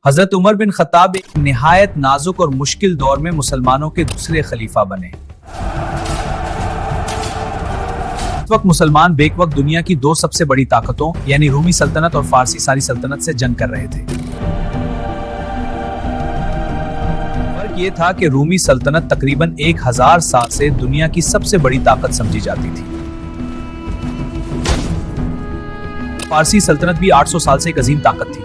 हजरत Umar bin Khattab एक निहायत नाजुक और मुश्किल दौर में मुसलमानों के दूसरे खलीफा बने। इस वक्त मुसलमान बेक वक्त दुनिया की दो सबसे बड़ी ताकतों यानी रूमी सल्तनत और फारसी सारी सल्तनत से जंग कर रहे थे। फर्क ये था कि रूमी सल्तनत तकरीबन 1000 साल से दुनिया की सबसे बड़ी ताकत समझी जाती थी। फारसी सल्तनत भी 800 साल से एक अजीम ताकत थी।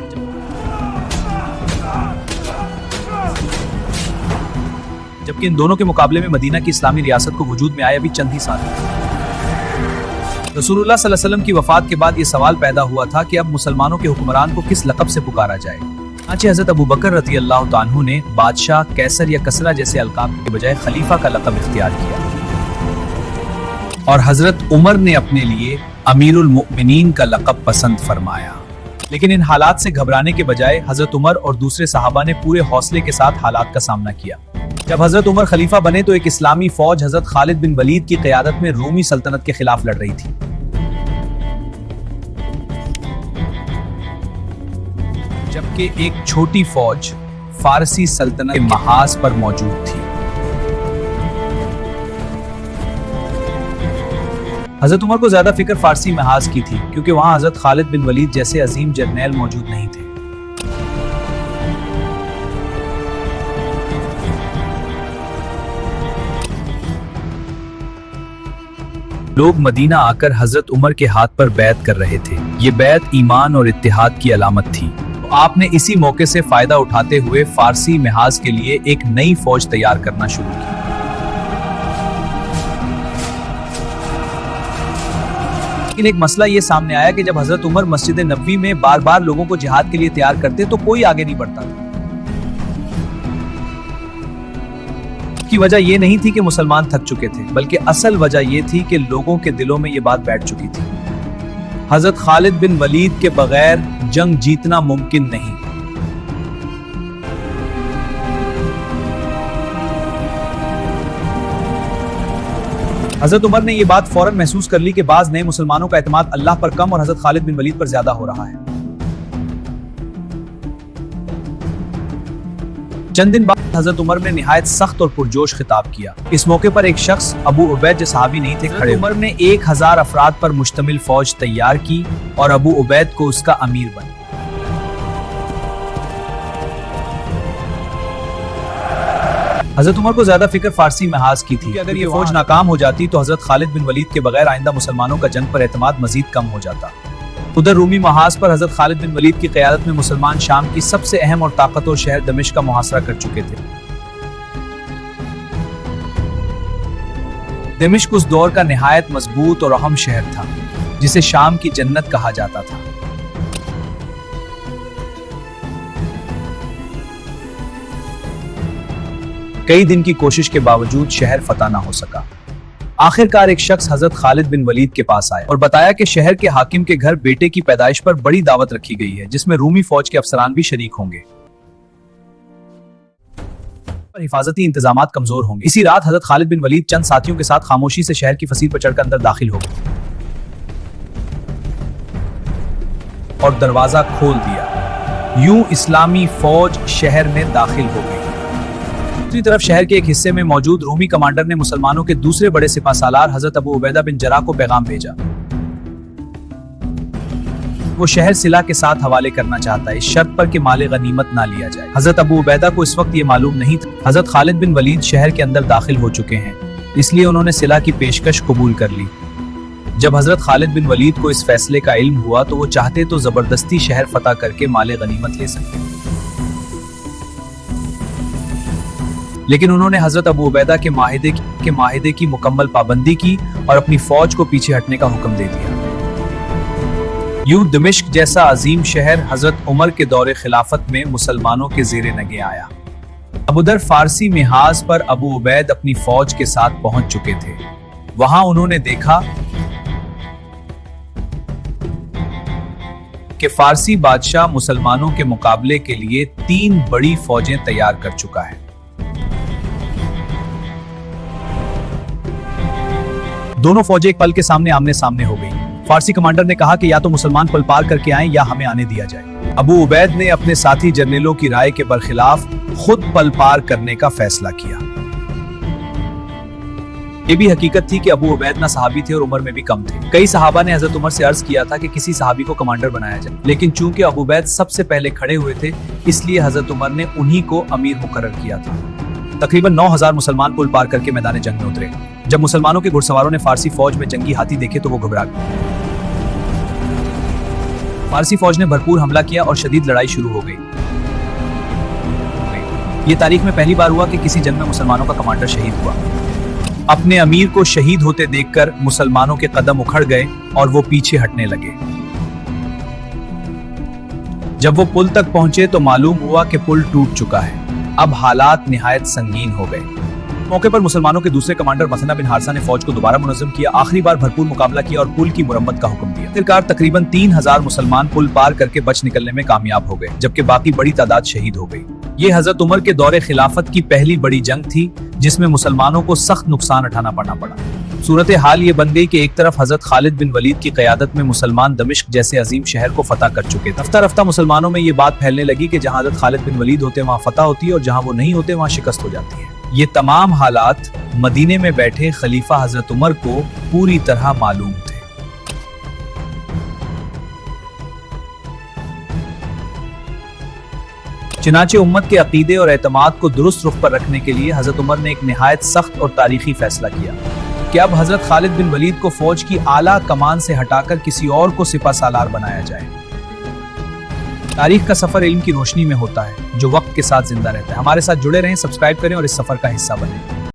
जबकि इन दोनों के मुकाबले में मदीना की इस्लामी रियासत को वजूद में आए अभी चंद ही साल। रसूलुल्लाह सल्लल्लाहु अलैहि वसल्लम की वफात के बाद ये सवाल पैदा हुआ था कि अब मुसलमानों के हुक्मरान को किस लक़ब से पुकारा जाए। चुनांचे हज़रत अबू बकर रज़ी अल्लाह तआला अन्हु ने बादशाह, कैसर या कसरा जैसे अलकाब के बजाय खलीफा का लक़ब इख्तियार किया और हज़रत उमर ने अपने लिए अमीरुल मुमिनीन का लक़ब पसंद फरमाया। लेकिन इन हालात से घबराने के बजाय हज़रत उमर और दूसरे सहाबा ने पूरे हौसले के साथ हालात का सामना किया। जब हज़रत उमर खलीफा बने तो एक इस्लामी फौज हज़रत खालिद बिन वलीद की क़यादत में रूमी सल्तनत के खिलाफ लड़ रही थी। जबकि एक छोटी फौज फारसी सल्तनत के महाज पर मौजूद थी। हज़रत उमर को ज्यादा फिक्र फारसी महाज की थी क्योंकि वहां हज़रत खालिद बिन वलीद जैसे अजीम जर्नैल मौजूद नहीं थे। लोग मदीना आकर हजरत उमर के हाथ पर बैत कर रहे थे। ये बैत ईमान और इत्तिहाद की अलामत थी। तो आपने इसी मौके से फायदा उठाते हुए फारसी महाज के लिए एक नई फौज तैयार करना शुरू की। लेकिन एक मसला ये सामने आया कि जब हजरत उमर मस्जिद नबवी में बार बार लोगों को जिहाद के लिए तैयार करते तो कोई आगे नहीं बढ़ता था। की वजह यह नहीं थी कि मुसलमान थक चुके थे, बल्कि असल वजह यह थी कि लोगों के दिलों में यह बात बैठ चुकी थी, हजरत खालिद बिन वलीद के बगैर जंग जीतना मुमकिन नहीं। हजरत उमर ने यह बात फौरन महसूस कर ली कि बाज नए मुसलमानों का एतमाद अल्लाह पर कम और हजरत खालिद बिन वलीद पर ज्यादा हो रहा है। चंद दिन बाद हजरत उमर ने निहायत सख्त और पुरजोश खिताब किया। इस मौके पर एक शख्स अबू उबैद जो सहाबी नहीं थे खड़े। उमर ने 1000 अफराद पर मुश्तमिल फौज तैयार की और अबू उबैद को उसका अमीर बना। हजरत उमर को ज्यादा फिक्र फारसी महाज की थी कि अगर ये फौज नाकाम हो जाती तो हजरत खालिद बिन वलीद के बगैर आइंदा मुसलमानों का जंग पर एतमाद मजीद कम हो जाता। उधर रूमी महाज पर हजरत खालिद बिन वलीद की क़यादत में मुसलमान शाम की सबसे अहम और ताकतवर शहर दमिश्क का मुहासरा कर चुके थे। दमिश्क उस दौर का निहायत मजबूत और अहम शहर था जिसे शाम की जन्नत कहा जाता था। कई दिन की कोशिश के बावजूद शहर फतह ना हो सका। आखिरकार एक शख्स हजरत खालिद बिन वलीद के पास आया और बताया कि शहर के हाकिम के घर बेटे की पैदाइश पर बड़ी दावत रखी गई है जिसमें रूमी फौज के अफसरान भी शरीक होंगे और हिफाजती इंतजामात कमजोर होंगे। इसी रात हजरत खालिद बिन वलीद चंद साथियों के साथ खामोशी से शहर की फसील पर चढ़कर अंदर दाखिल हो गए और दरवाजा खोल दिया। यूं इस्लामी फौज शहर में दाखिल हो गई। दूसरी तरफ शहर के एक हिस्से में मौजूद रूमी कमांडर ने मुसलमानों के दूसरे बड़े सिपाहसालार हजरत अबू उबैदा बिन जराह को पैगाम भेजा। वो शहर सिला के साथ हवाले करना चाहता है इस शर्त पर कि माले गनीमत ना लिया जाए। हजरत अबू उबैदा को इस वक्त ये मालूम नहीं था हजरत खालिद बिन वलीद शहर के अंदर दाखिल हो चुके हैं, इसलिए उन्होंने सिला की पेशकश कबूल कर ली। जब हजरत खालिद बिन वलीद को इस फैसले का इल्म हुआ तो वो चाहते तो जबरदस्ती शहर फतह करके माले गनीमत ले सकते, लेकिन उन्होंने हजरत अबू उबैदा के माहिदे की मुकम्मल पाबंदी की और अपनी फौज को पीछे हटने का हुक्म दे दिया। यूं दमिश्क जैसा अजीम शहर हजरत उमर के दौरे खिलाफत में मुसलमानों के ज़ेरे नगे आया। अब उधर फारसी मिहाज पर अबू उबैद अपनी फौज के साथ पहुंच चुके थे। वहां उन्होंने देखा कि फारसी बादशाह मुसलमानों के मुकाबले के लिए 3 बड़ी फौजें तैयार कर चुका है। दोनों फौजें एक पल के सामने आमने सामने हो गई। फारसी कमांडर ने कहा कि या तो मुसलमान पल पार करके आएं या हमें आने दिया जाए। अबू उबैद ने अपने साथी जर्नलों की राय के बरखिलाफ खुद पल पार करने का फैसला किया। ये भी हकीकत थी कि अबू उबैद ना सहाबी थे और उम्र में भी कम थे। कई सहाबा ने हजरत उमर से अर्ज किया था कि किसी सहाबी को कमांडर बनाया जाए, लेकिन चूंकि अबू उबैद सबसे पहले खड़े हुए थे, इसलिए हजरत उमर ने उन्हीं को अमीर मुकर्रर किया था। तकरीबन 9,000 मुसलमान पुल पार करके मैदान जंग में उतरे। जब मुसलमानों के घुड़सवारों ने फारसी फौज में जंगी हाथी देखे तो वो घबरा गए। फारसी फौज ने भरपूर हमला किया और शदीद लड़ाई शुरू हो गई। ये तारीख में पहली बार हुआ कि किसी जंग में मुसलमानों का कमांडर शहीद हुआ। अपने अमीर को शहीद होते देखकर मुसलमानों के कदम उखड़ गए और वो पीछे हटने लगे। जब वो पुल तक पहुंचे तो मालूम हुआ कि पुल टूट चुका है। अब हालात निहायत संगीन हो गए। मौके पर मुसलमानों के दूसरे कमांडर मसना बिन हारसा ने फौज को दोबारा मुनज़्ज़म किया, आखिरी बार भरपूर मुकाबला किया और पुल की मुरम्मत का हुक्म दिया। आखिरकार तकरीबन 3,000 मुसलमान पुल पार करके बच निकलने में कामयाब हो गए, जबकि बाकी बड़ी तादाद शहीद हो गई। ये हजरत उमर के दौरे खिलाफत की पहली बड़ी जंग थी जिसमें मुसलमानों को सख्त नुकसान उठाना पड़ना पड़ा। सूरत हाल ये बन गई कि एक तरफ हजरत खालिद बिन वलीद की क़यादत में मुसलमान दमिश्क जैसे अजीम शहर को फतह कर चुके थे। रफ्ता रफ्ता मुसलमानों में ये बात फैलने लगी कि जहां हजरत खालिद बिन वलीद होते वहां फतह होती है और जहां वो नहीं होते वहां शिकस्त हो जाती है। ये तमाम हालात मदीने में बैठे खलीफा हजरत उमर को पूरी तरह मालूम थे। चुनाचे उम्मत के अकीदे और एतमाद को दुरुस्त रुख पर रखने के लिए हजरत उमर ने एक निहायत सख्त और तारीखी फैसला किया कि अब हजरत खालिद बिन वलीद को फौज की आला कमान से हटाकर किसी और को सिपा सालार बनाया जाए। तारीख का सफर इल्म की रोशनी में होता है जो वक्त के साथ जिंदा रहता है। हमारे साथ जुड़े रहें, सब्सक्राइब करें और इस सफर का हिस्सा बनें।